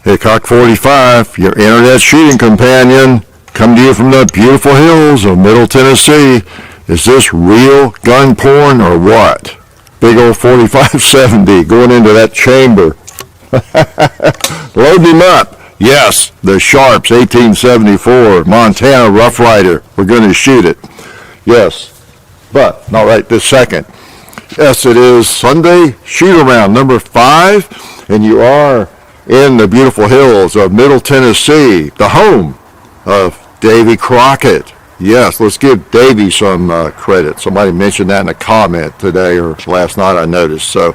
Hickok 45, your internet shooting companion, come to you from the beautiful hills of Middle Tennessee. Is this real gun porn or what? Big old 4570 going into that chamber. Load him up. Yes, the Sharps 1874 Montana Roughrider. We're going to shoot it. Yes, but not right this second. Yes, it is Sunday shoot-around number 5, and you are in the beautiful hills of Middle Tennessee, the home of Davy Crockett. Yes, let's give Davy some credit. Somebody mentioned that in a comment today or last night, I noticed. So,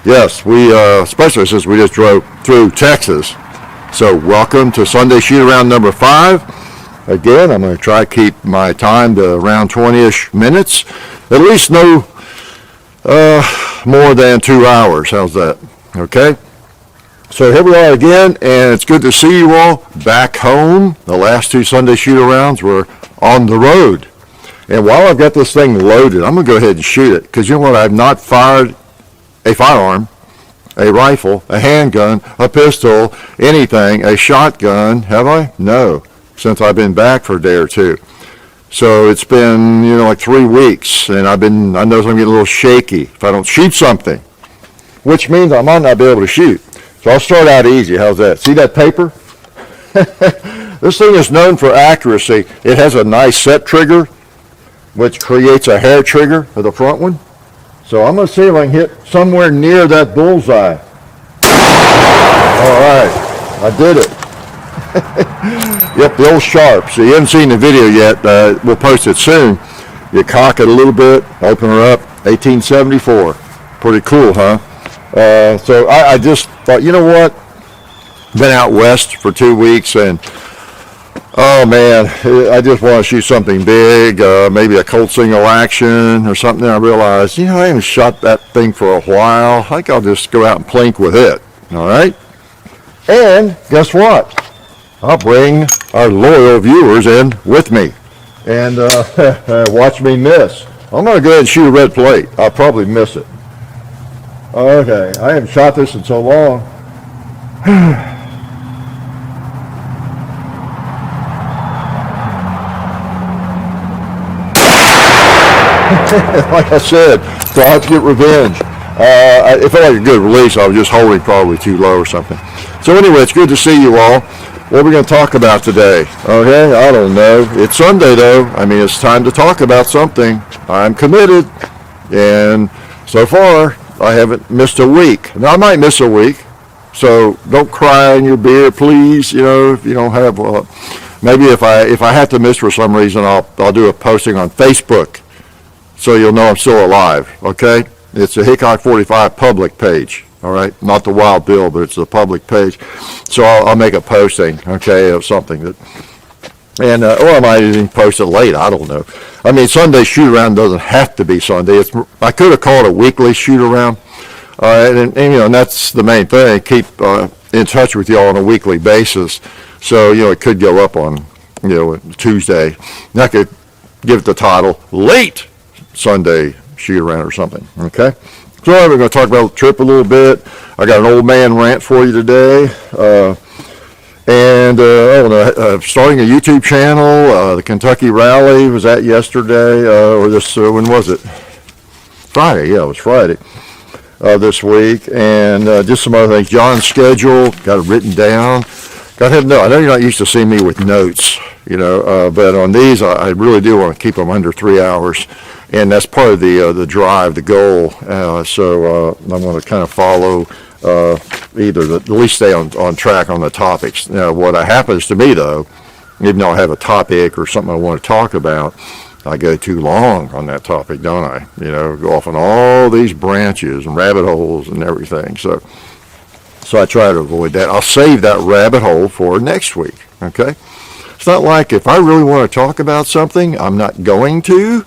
yes, we, especially since we just drove through Texas. So, welcome to Sunday shoot-around number 5. Again, I'm going to try to keep my time to around 20-ish minutes. At least no more than 2 hours. How's that? Okay? So here we are again, and it's good to see you all back home. The last 2 Sunday shoot-arounds were on the road. And while I've got this thing loaded, I'm going to go ahead and shoot it. Because you know what? I've not fired a firearm, a rifle, a handgun, a pistol, anything, a shotgun. Have I? No. Since I've been back for a day or 2. So it's been, like 3 weeks, and I know I'm going to get a little shaky if I don't shoot something, which means I might not be able to shoot. So I'll start out easy. How's that? See that paper? This thing is known for accuracy. It has a nice set trigger, which creates a hair trigger for the front one. So I'm going to see if I can hit somewhere near that bullseye. All right, I did it. Yep, the old Sharps. So you haven't seen the video yet. We'll post it soon. You cock it a little bit, open her up, 1874. Pretty cool, huh? So I just thought, you know what? Been out west for 2 weeks, and oh man, I just want to shoot something big, maybe a Colt single action or something. I realized, I haven't shot that thing for a while. I think I'll just go out and plink with it. All right? And guess what? I'll bring our loyal viewers in with me and watch me miss. I'm going to go ahead and shoot a red plate. I'll probably miss it. Okay, I haven't shot this in so long. Like I said, so I have to get revenge. It felt like a good release. I was just holding probably too low or something. So anyway, it's good to see you all. What are we going to talk about today? Okay, I don't know. It's Sunday though. I mean, it's time to talk about something. I'm committed, and so far I haven't missed a week. Now I might miss a week, so don't cry in your beer, please. If you don't have, maybe if I have to miss for some reason, I'll do a posting on Facebook, so you'll know I'm still alive. Okay, it's a Hickok 45 public page. All right, not the Wild Bill, but it's the public page. So I'll make a posting, okay, of something that, and or I might even post it late. I don't know. I mean, Sunday shoot around doesn't have to be Sunday. I could have called it a weekly shoot around, and that's the main thing. Keep in touch with y'all on a weekly basis. So it could go up on Tuesday. And I could give it the title "Late Sunday Shoot Around" or something. Okay. So we're going to talk about the trip a little bit. I got an old man rant for you today. Starting a YouTube channel. The Kentucky Rally was that yesterday, when was it? Friday, yeah, it was Friday this week. And just some other things. John's schedule, got it written down. I know you're not used to seeing me with notes, but on these, I really do want to keep them under 3 hours. And that's part of the drive, the goal. So I'm going to kind of follow either at least stay on track on the topics. Now, what happens to me though, even though I have a topic or something I want to talk about, I go too long on that topic, don't I? Go off on all these branches and rabbit holes and everything. So I try to avoid that. I'll save that rabbit hole for next week. Okay. It's not like if I really want to talk about something, I'm not going to.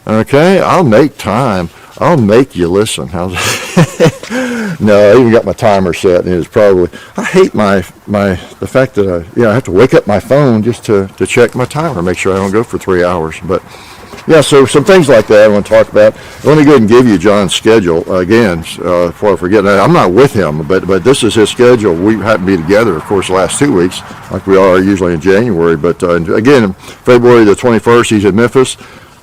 Okay, I'll make time. I'll make you listen. How's that? No, I even got my timer set, and it's probably. I hate the fact that I have to wake up my phone just to check my timer, make sure I don't go for 3 hours. But yeah, so some things like that I want to talk about. Let me go ahead and give you John's schedule again before I forget. Now, I'm not with him, but this is his schedule. We happen to be together, of course, the last 2 weeks, like we are usually in January. But again, February the 21st, he's in Memphis.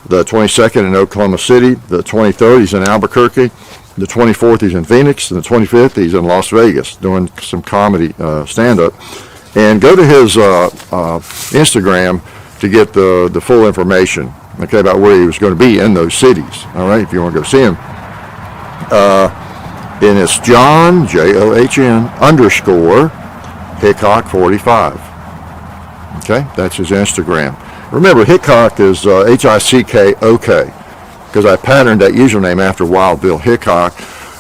The 22nd in Oklahoma City. The 23rd, he's in Albuquerque. The 24th, he's in Phoenix. And the 25th, he's in Las Vegas doing some comedy stand-up. And go to his Instagram to get the full information, okay, about where he was going to be in those cities, all right, if you want to go see him. And it's John, John, _ Hickok 45. Okay, that's his Instagram. Remember, Hickok is Hickok, because I patterned that username after Wild Bill Hickok.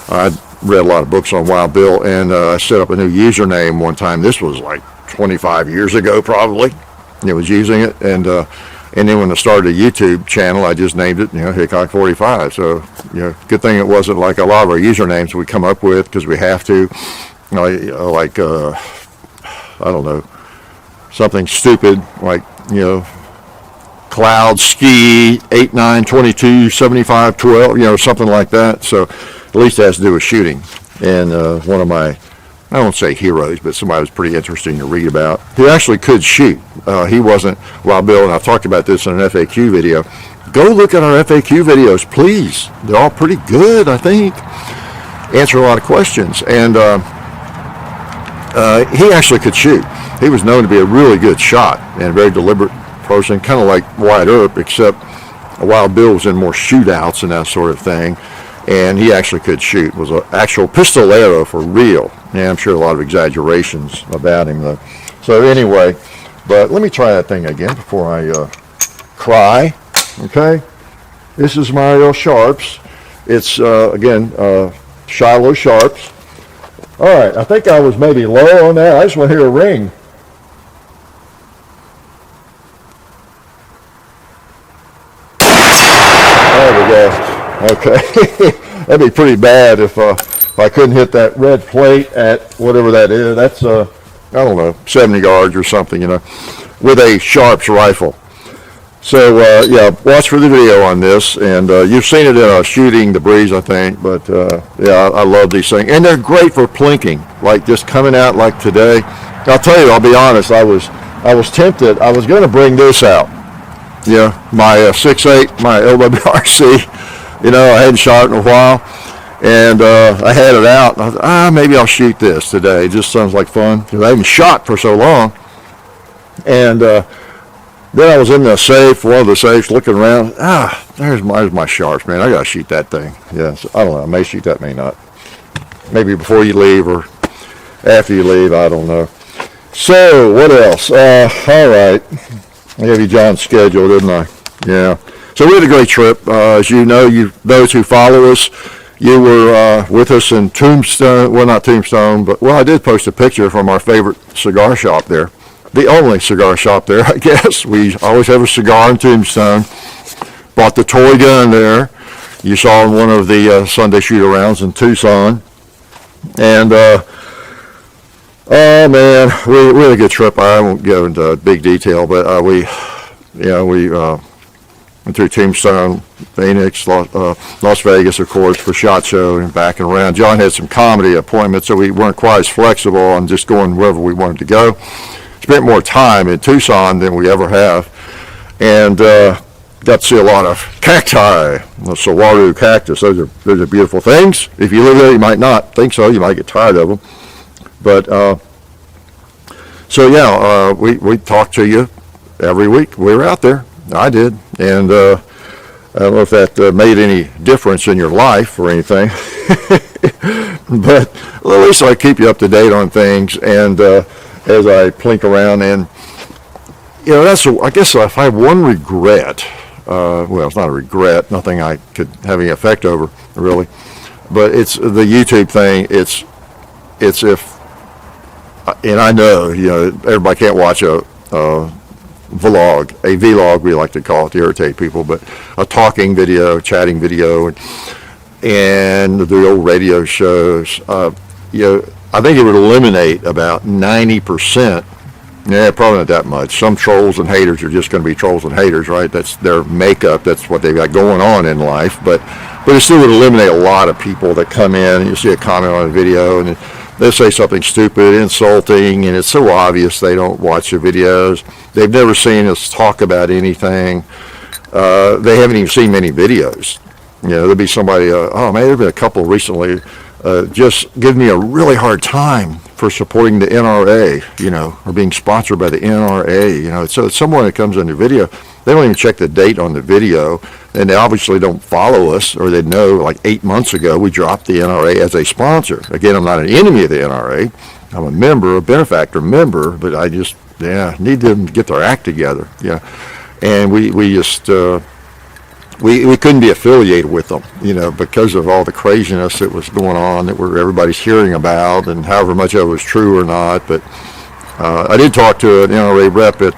I read a lot of books on Wild Bill, and I set up a new username one time. This was like 25 years ago, probably. I was using it, and then when I started a YouTube channel, I just named it, Hickok 45. So, good thing it wasn't like a lot of our usernames we come up with, because we have to, like, I don't know, something stupid, like, Cloud Ski 89227512, something like that. So at least it has to do with shooting. And one of my, I won't say heroes, but somebody was pretty interesting to read about. He actually could shoot. He wasn't Wild Bill, and I've talked about this in an FAQ video. Go look at our FAQ videos, please. They're all pretty good, I think. Answer a lot of questions. And he actually could shoot. He was known to be a really good shot and a very deliberate person, kind of like Wyatt Earp, except Wild Bill was in more shootouts and that sort of thing, and he actually could shoot. Was an actual pistolero for real. Yeah, I'm sure a lot of exaggerations about him, though. So anyway, but let me try that thing again before I cry, okay? This is my Sharps. It's, again, Shiloh Sharps. All right, I think I was maybe low on that. I just want to hear a ring. There we go. Okay. That'd be pretty bad if I couldn't hit that red plate at whatever that is. That's, I don't know, 70 yards or something, with a Sharps rifle. So, yeah, watch for the video on this. And you've seen it in Shooting the Breeze, I think. But, yeah, I love these things. And they're great for plinking, like just coming out like today. I'll tell you, I'll be honest, I was tempted. I was going to bring this out. Yeah, my 6.8, my LWRC, I hadn't shot it in a while, and I had it out, and I thought, maybe I'll shoot this today. It just sounds like fun, because I haven't shot for so long. And then I was in the safe, one of the safes, looking around, there's my Sharps, man. I got to shoot that thing. Yeah, so, I don't know, I may shoot that, may not. Maybe before you leave or after you leave, I don't know. So, what else? All right. I gave you John's schedule, didn't I? Yeah. So we had a great trip. As you know, those who follow us, you were with us in Tombstone. Well, not Tombstone, but, I did post a picture from our favorite cigar shop there. The only cigar shop there, I guess. We always have a cigar in Tombstone. Bought the toy gun there. You saw in one of the Sunday shoot-arounds in Tucson. And, oh man, we had a good trip. I won't go into big detail, but we went through Tombstone, Phoenix, Las Vegas, of course, for SHOT Show and back and around. John had some comedy appointments, so we weren't quite as flexible on just going wherever we wanted to go. Spent more time in Tucson than we ever have, and got to see a lot of cacti, the saguaro cactus. Those are beautiful things. If you live there, you might not think so. You might get tired of them. But, so yeah, we talked to you every week. We were out there. I did. And I don't know if that made any difference in your life or anything. But at least I keep you up to date on things. And as I plink around, and, I guess if I have one regret, it's not a regret, nothing I could have any effect over, really. But it's the YouTube thing. It's if, and I know, everybody can't watch a vlog, we like to call it to irritate people, but a talking video, chatting video, and the old radio shows, I think it would eliminate about 90% Yeah, probably not that much. Some trolls and haters are just going to be trolls and haters, right? That's their makeup. That's what they've got going on in life. But it still would eliminate a lot of people that come in and you see a comment on a video and they say something stupid, insulting, and it's so obvious they don't watch the videos. They've never seen us talk about anything. They haven't even seen many videos. You know, there'll be somebody, oh man, there's been a couple recently just give me a really hard time for supporting the NRA, you know, or being sponsored by the NRA, you know. So it's someone that comes on the video, they don't even check the date on the video, and they obviously don't follow us, or they know like 8 months ago we dropped the NRA as a sponsor. Again, I'm not an enemy of the NRA. I'm a member, a benefactor member, but I just, need them to get their act together, And we just, we couldn't be affiliated with them, because of all the craziness that was going on that everybody's hearing about, and however much of it was true or not. But I did talk to an NRA rep at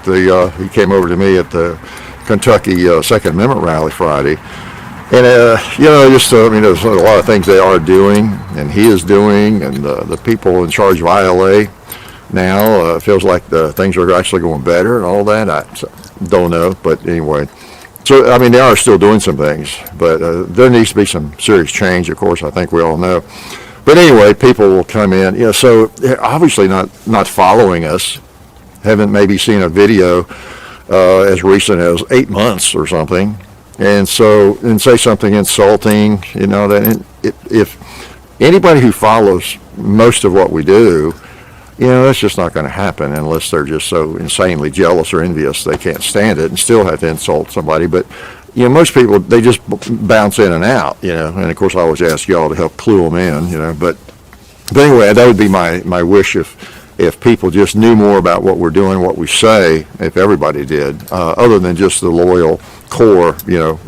he came over to me at the Kentucky Second Amendment rally Friday. And, there's a lot of things they are doing, and he is doing, and the people in charge of ILA now, feels like the things are actually going better and all that. I don't know, but anyway. So, they are still doing some things, but there needs to be some serious change, of course, I think we all know. But anyway, people will come in, so they're obviously not following us, haven't maybe seen a video as recent as 8 months or something, and say something insulting, that if anybody who follows most of what we do, that's just not going to happen unless they're just so insanely jealous or envious they can't stand it and still have to insult somebody. But, most people, they just bounce in and out, and of course I always ask y'all to help clue them in, but anyway, that would be my wish if people just knew more about what we're doing, what we say, if everybody did, other than just the loyal core,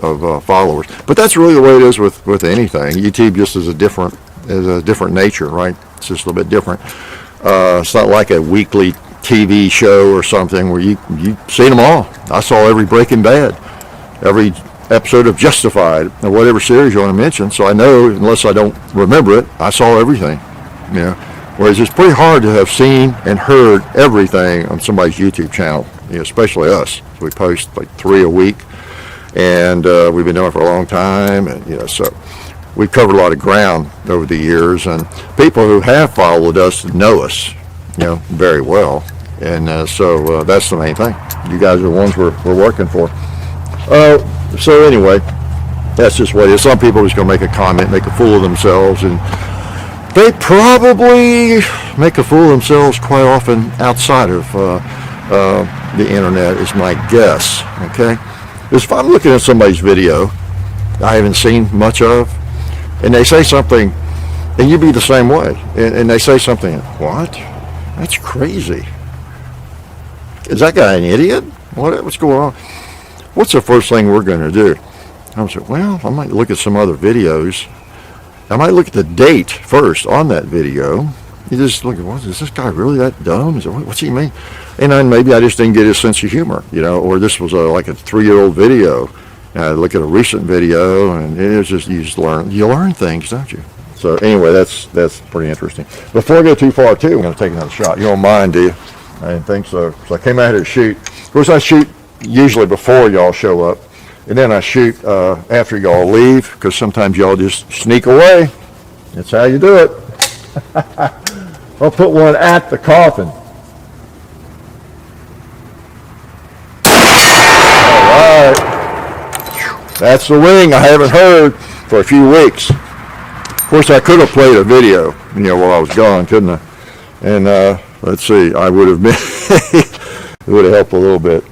of followers. But that's really the way it is with anything. YouTube just is a different nature, right? It's just a little bit different. It's not like a weekly TV show or something where you've seen them all. I saw every Breaking Bad, every episode of Justified, or whatever series you want to mention. So I know, unless I don't remember it, I saw everything. Whereas it's pretty hard to have seen and heard everything on somebody's YouTube channel, especially us. We post like 3 a week, and we've been doing it for a long time, and so. We've covered a lot of ground over the years, and people who have followed us know us, very well. And so that's the main thing. You guys are the ones we're working for. So anyway, that's just what it is. Some people are just going to make a comment, make a fool of themselves, and they probably make a fool of themselves quite often outside of the internet, is my guess. Okay? Because if I'm looking at somebody's video I haven't seen much of, and they say something, and you be the same way, and they say something, what? That's crazy. Is that guy an idiot? What's going on? What's the first thing we're going to do? I was like, well, I might look at some other videos. I might look at the date first on that video. You just look at, what, is this guy really that dumb? What's he mean? And then maybe I just didn't get his sense of humor, or this was like a 3-year-old video. I look at a recent video, and it's just you learn things, don't you? So anyway, that's pretty interesting. Before I go too far, too, I'm going to take another shot. You don't mind, do you? I didn't think so. So I came out here to shoot. Of course, I shoot usually before y'all show up, and then I shoot after y'all leave, because sometimes y'all just sneak away. That's how you do it. I'll put one at the coffin. All right. That's the ring I haven't heard for a few weeks. Of course, I could have played a video, while I was gone, couldn't I? And let's see, I would have been, it would have helped a little bit.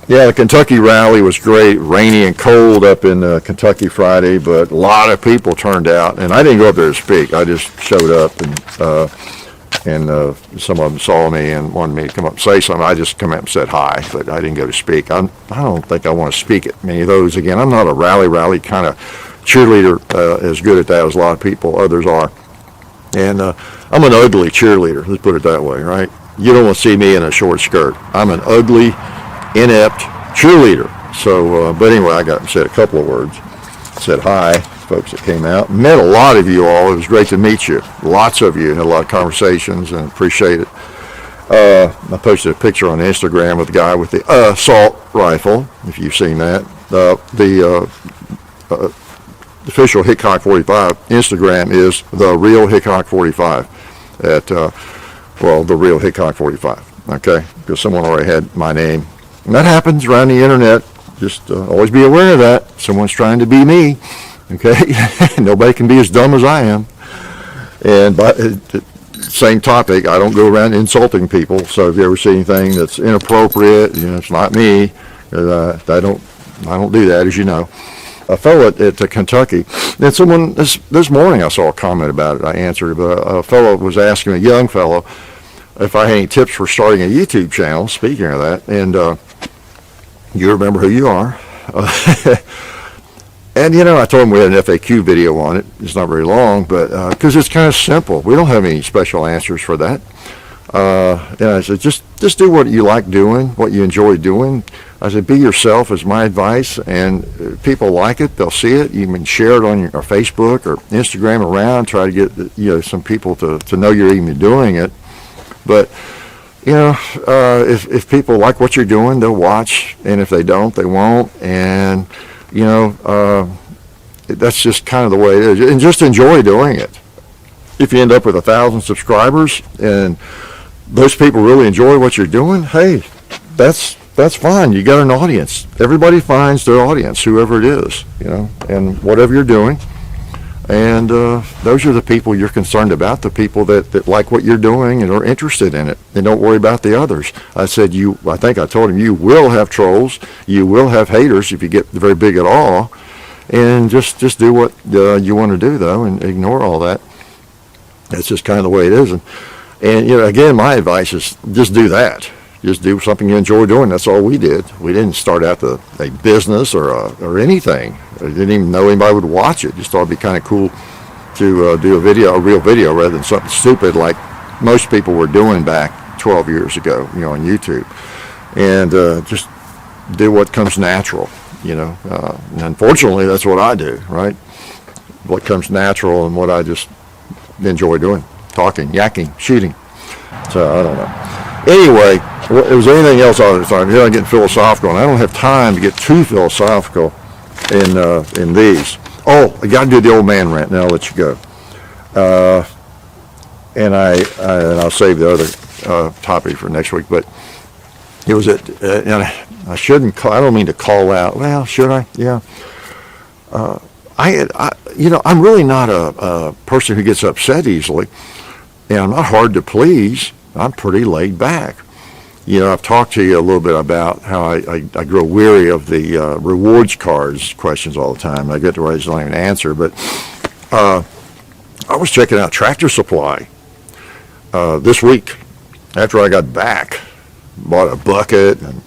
The Kentucky rally was great, rainy and cold up in Kentucky Friday, but a lot of people turned out, and I didn't go up there to speak. I just showed up, and some of them saw me and wanted me to come up and say something. I just come up and said hi, but I didn't go to speak. I don't think I want to speak at many of those again. I'm not a rally kind of cheerleader as good at that as a lot of people, others are. And I'm an ugly cheerleader, let's put it that way, right? You don't want to see me in a short skirt. I'm an ugly, inept cheerleader. So, but anyway, I said a couple of words, said hi. Folks that came out. Met a lot of you all. It was great to meet you. Lots of you. Had a lot of conversations and appreciate it. I posted a picture on Instagram with the guy with the assault rifle, if you've seen that. The official Hickok 45 Instagram is the real Hickok 45 at, the real Hickok 45, okay? Because someone already had my name. And that happens around the internet. Just always be aware of that. Someone's trying to be me, okay? Nobody can be as dumb as I am. And same topic, I don't go around insulting people. So if you ever see anything that's inappropriate, it's not me. I don't do that, as you know. A fellow at Kentucky, and someone this morning I saw a comment about it. I answered, but a fellow was asking, a young fellow, if I had any tips for starting a YouTube channel. Speaking of that, and you remember who you are. And I told him we had an FAQ video on it. It's not very long, but because it's kind of simple. We don't have any special answers for that. And I said, just do what you like doing, what you enjoy doing. I said, be yourself is my advice, and if people like it, they'll see it. You can share it on your Facebook or Instagram around, try to get some people to know you're even doing it. But if people like what you're doing, they'll watch, and if they don't, they won't. And that's just kind of the way it is, and just enjoy doing it. If you end up with 1,000 subscribers and those people really enjoy what you're doing, hey, that's fine. You got an audience. Everybody finds their audience, whoever it is, and whatever you're doing. And those are the people you're concerned about, the people that like what you're doing and are interested in it. And don't worry about the others. I think I told him, you will have trolls, you will have haters if you get very big at all. And just do what you want to do, though, and ignore all that. That's just kind of the way it is. And again, my advice is just do that. Just do something you enjoy doing. That's all we did. We didn't start out a business or anything. I didn't even know anybody would watch it. Just thought it'd be kind of cool to do a real video rather than something stupid like most people were doing back 12 years ago, on YouTube. And just do what comes natural, And unfortunately, that's what I do, right? What comes natural and what I just enjoy doing, talking, yakking, shooting. So I don't know. Anyway, was there anything else on this time? Here I'm getting philosophical, and I don't have time to get too philosophical in these. Oh, I got to do the old man rant. Now I'll let you go. And I'll save the other topic for next week. But it was and I shouldn't call. I don't mean to call out. Well, should I? Yeah. I'm really not a person who gets upset easily, and I'm not hard to please. I'm pretty laid back. I've talked to you a little bit about how I grow weary of the rewards cards questions all the time. I get to where I just don't even answer. But I was checking out Tractor Supply this week after I got back. Bought a bucket and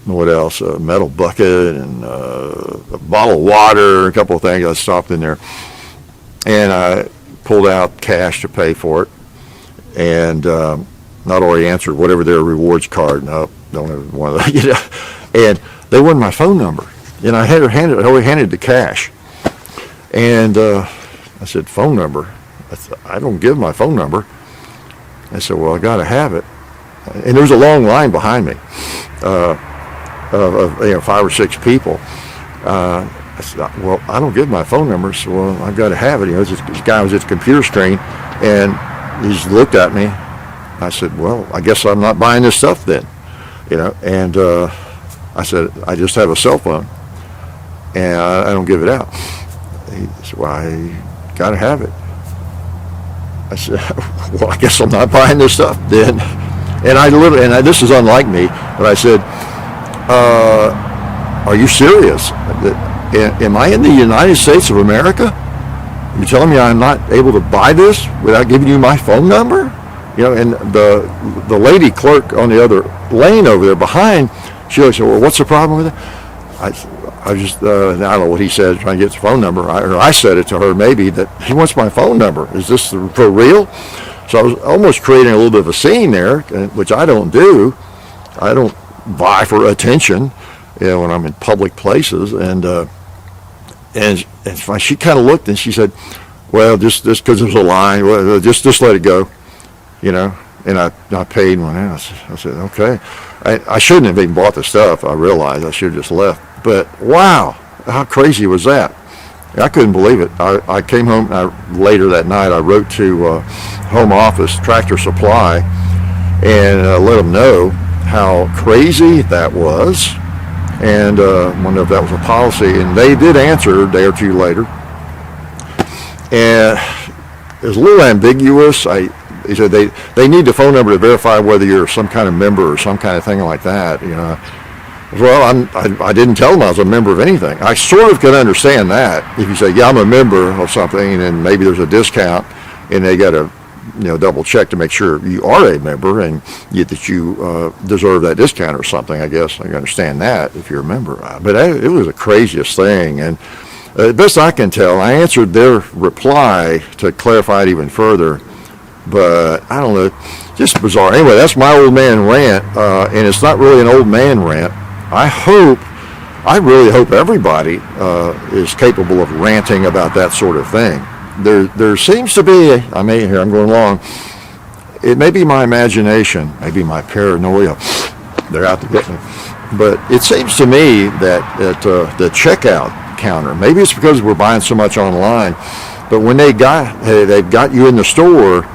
what else? A metal bucket and a bottle of water, a couple of things. I stopped in there and I pulled out cash to pay for it, and not already answered whatever their rewards card. No, don't have one of those. And they wanted my phone number, and I already handed the cash, and I said, phone number? I don't give my phone number. I said, well, I got to have it. And there was a long line behind me of 5 or 6 people. I said, well, I don't give my phone number, so well, I've got to have it. This guy was at the computer screen, and he just looked at me. I said, well, I guess I'm not buying this stuff then. And I said, I just have a cell phone, and I don't give it out. He said, well, I got to have it. I said, well, I guess I'm not buying this stuff then. And this is unlike me, but I said, are you serious? Am I in the United States of America? You're telling me I'm not able to buy this without giving you my phone number? And the lady clerk on the other lane over there behind, she said, well, what's the problem with it? I just, I don't know what he said, trying to get his phone number. I said it to her maybe that he wants my phone number. Is this for real? So I was almost creating a little bit of a scene there, which I don't do. I don't vie for attention, when I'm in public places. And she kind of looked and she said, well, just because there's a line, well, just let it go. you know, and I paid one out. I said, okay. I shouldn't have even bought the stuff. I realized I should have just left. But wow, how crazy was that? I couldn't believe it. I came home later that night. I wrote to home office, Tractor Supply, and let them know how crazy that was, and wondered if that was a policy. And they did answer a day or two later, and it was a little ambiguous. He said they need the phone number to verify whether you're some kind of member or some kind of thing like that, you know. Well, I didn't tell them I was a member of anything. I sort of could understand that. If you say, yeah, I'm a member of something, and maybe there's a discount, and they got to, you know, double check to make sure you are a member and that you deserve that discount or something. I guess I can understand that if you're a member. But it was the craziest thing. And best I can tell, I answered their reply to clarify it even further. But I don't know, just bizarre. Anyway, that's my old man rant, and it's not really an old man rant. I really hope everybody is capable of ranting about that sort of thing. There seems to be, I'm going along, it may be my imagination, maybe my paranoia, they're out to get me, but it seems to me that at the checkout counter, maybe it's because we're buying so much online, but when they've got you in the store,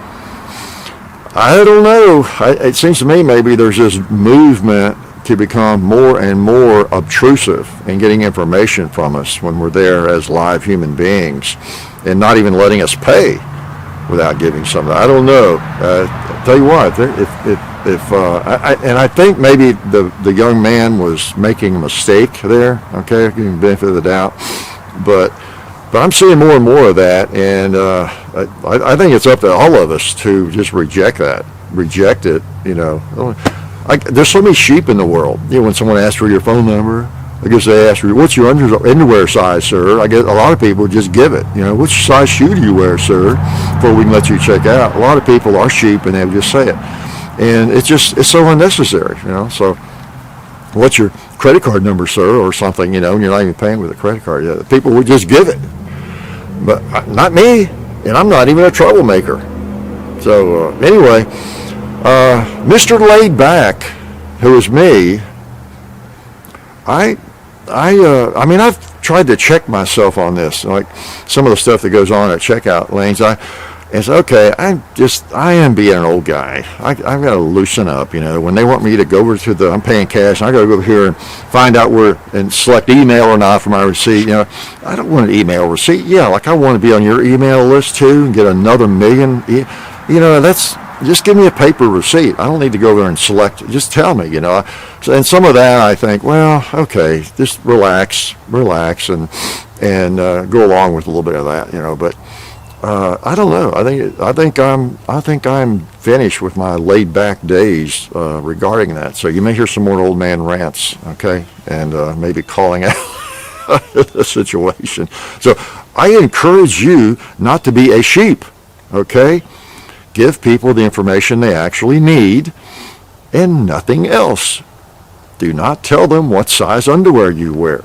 I don't know, it seems to me maybe there's this movement to become more and more obtrusive in getting information from us when we're there as live human beings, and not even letting us pay without giving something. I don't know. Tell you what, I think maybe the young man was making a mistake there. Okay, giving the benefit of the doubt, but I'm seeing more and more of that, and I think it's up to all of us to just reject it. You know. There's so many sheep in the world. You know, when someone asks for your phone number, I guess they ask you, what's your underwear size, sir? I guess a lot of people just give it. You know, which size shoe do you wear, sir? Before we can let you check out. A lot of people are sheep and they just say it. And it's so unnecessary, you know. So what's your credit card number, sir, or something, you know, and you're not even paying with a credit card. Yeah, people would just give it. But not me, and I'm not even a troublemaker. So anyway, Mr. Laid Back, who is me, I mean, I've tried to check myself on this, like some of the stuff that goes on at checkout lanes. It's okay. I am being an old guy. I've got to loosen up, you know. When they want me to go over to I'm paying cash, and I got to go over here and find out and select email or not for my receipt. You know, I don't want an email receipt. Yeah, like I want to be on your email list too and get another million. You know, just give me a paper receipt. I don't need to go there and select. Just tell me, you know. And some of that, I think, well, okay, just relax, and go along with a little bit of that, you know. But I don't know. I think I'm finished with my laid back days regarding that. So you may hear some more old man rants, okay, and maybe calling out the situation. So I encourage you not to be a sheep, okay. Give people the information they actually need and nothing else. Do not tell them what size underwear you wear.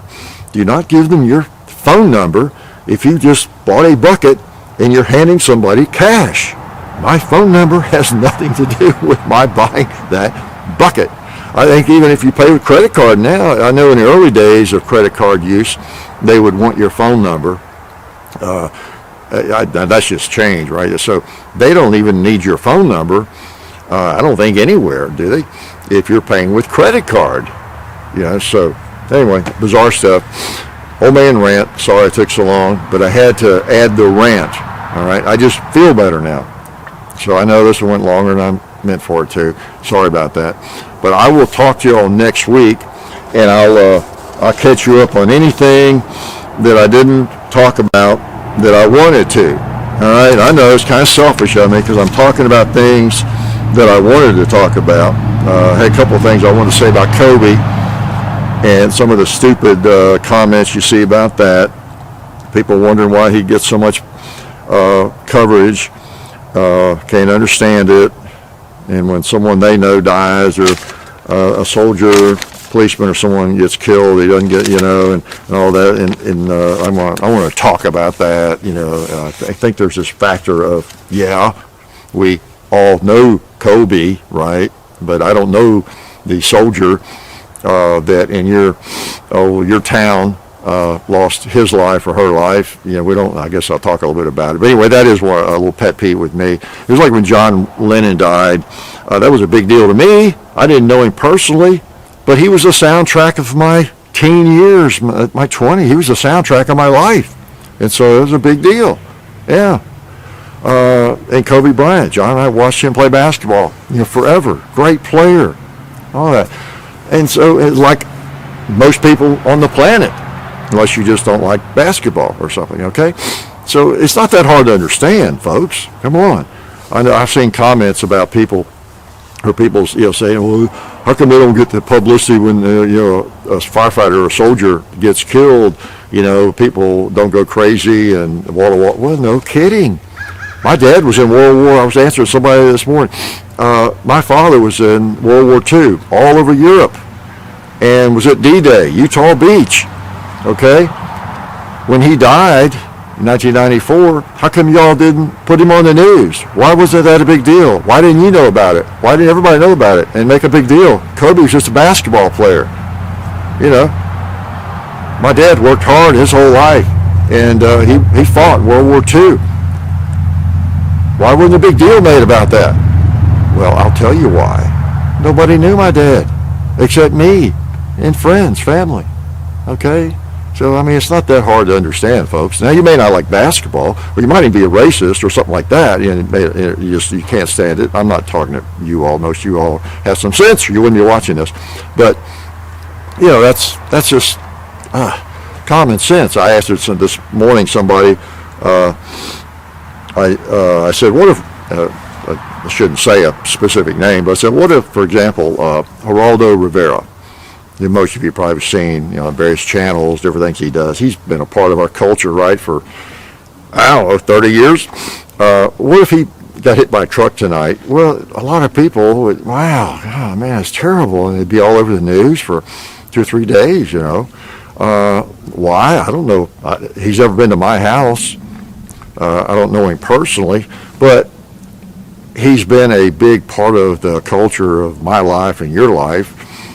Do not give them your phone number if you just bought a bucket and you're handing somebody cash. My phone number has nothing to do with my buying that bucket. I think even if you pay with credit card now, I know in the early days of credit card use, they would want your phone number. That's just changed, right? So they don't even need your phone number. I don't think anywhere, do they? If you're paying with credit card, you know. So anyway, bizarre stuff. Old man rant. Sorry it took so long, but I had to add the rant. All right, I just feel better now. So I know this went longer than I meant for it to. Sorry about that. But I will talk to you all next week, and I'll catch you up on anything that I didn't talk about that I wanted to. All right, I know it's kind of selfish of me because I'm talking about things that I wanted to talk about. I had a couple of things I wanted to say about Kobe and some of the stupid comments you see about that. People wondering why he gets so much coverage. Can't understand it. And when someone they know dies, or a soldier, policeman, or someone gets killed, he doesn't get, you know, and all that. And I want to talk about that. You know, I think there's this factor of, yeah, we all know Kobe, right? But I don't know the soldier that in your town lost his life or her life. We don't. I guess I'll talk a little bit about it. But anyway, that is a little pet peeve with me. It was like when John Lennon died. That was a big deal to me. I didn't know him personally, but he was the soundtrack of my teen years, my 20. He was the soundtrack of my life, and so it was a big deal. Yeah. And Kobe Bryant, John and I watched him play basketball, forever. Great player, all that. And so it's like most people on the planet, unless you just don't like basketball or something, okay? So it's not that hard to understand, folks. Come on. I know I've seen comments about people saying, well, how come they don't get the publicity when a firefighter or a soldier gets killed? People don't go crazy and wall to wall. Well, no kidding. My dad was in World War. I was answering somebody this morning. My father was in World War II, all over Europe, and was at D-Day, Utah Beach. Okay, when he died in 1994, how come y'all didn't put him on the news? Why wasn't that a big deal? Why didn't you know about it? Why didn't everybody know about it and make a big deal? Kobe was just a basketball player. My dad worked hard his whole life, and he fought in World War II. Why wasn't a big deal made about that? Well, I'll tell you why. Nobody knew my dad except me and friends, family. Okay? So, it's not that hard to understand, folks. Now, you may not like basketball, or you might even be a racist or something like that. You can't stand it. I'm not talking to you all. Most of you all have some sense, or you wouldn't be watching this. But, that's just common sense. I asked this morning somebody, I said, what if, I shouldn't say a specific name, but I said, what if, for example, Geraldo Rivera, most of you probably have seen, various channels, different things he does. He's been a part of our culture, right, for, 30 years. What if he got hit by a truck tonight? Well, a lot of people would, wow, oh, man, it's terrible. And it'd be all over the news for 2 or 3 days, Why? I don't know. He's ever been to my house. I don't know him personally, but he's been a big part of the culture of my life and your life,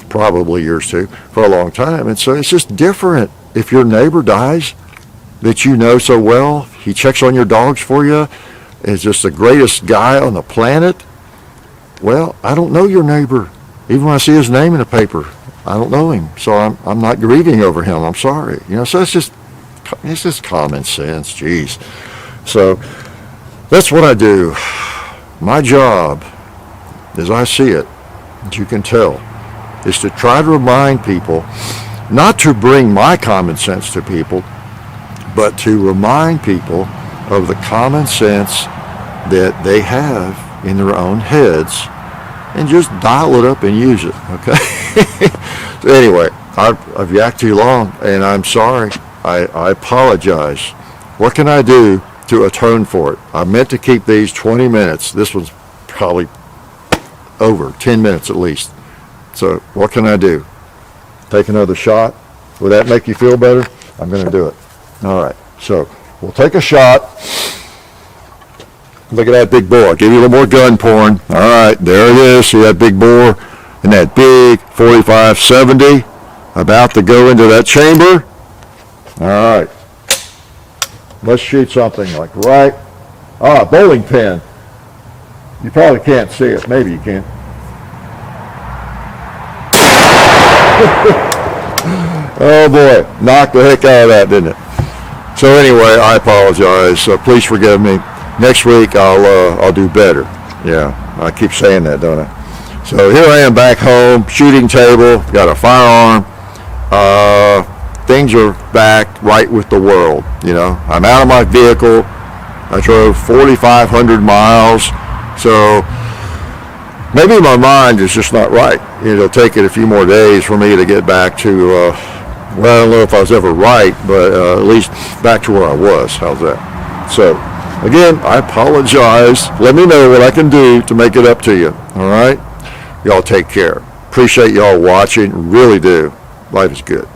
probably yours too, for a long time. And so it's just different if your neighbor dies that you know so well. He checks on your dogs for you. Is just the greatest guy on the planet. Well, I don't know your neighbor. Even when I see his name in the paper, I don't know him. So I'm not grieving over him. I'm sorry. So it's just common sense. Jeez. So that's what I do. My job, as I see it, as you can tell, is to try to remind people, not to bring my common sense to people, but to remind people of the common sense that they have in their own heads, and just dial it up and use it, okay? So anyway, I've yacked too long, and I'm sorry. I apologize. What can I do to atone for it? I meant to keep these 20 minutes. This was probably over 10 minutes at least. So what can I do? Take another shot? Would that make you feel better? I'm going to do it. All right. So we'll take a shot. Look at that big bore. I'll give you a little more gun porn. All right. There it is. See that big bore? And that big 45-70 about to go into that chamber. All right. Let's shoot something like right. Bowling pin. You probably can't see it. Maybe you can. Oh boy, knocked the heck out of that, didn't it? So anyway, I apologize. Please forgive me. Next week I'll do better. Yeah, I keep saying that, don't I? So here I am back home, shooting table, got a firearm. Things are back right with the world. I'm out of my vehicle. I drove 4,500 miles. So maybe my mind is just not right. It'll take it a few more days for me to get back to, well, I don't know if I was ever right, but at least back to where I was. How's that? So, again, I apologize. Let me know what I can do to make it up to you. All right? Y'all take care. Appreciate y'all watching. Really do. Life is good.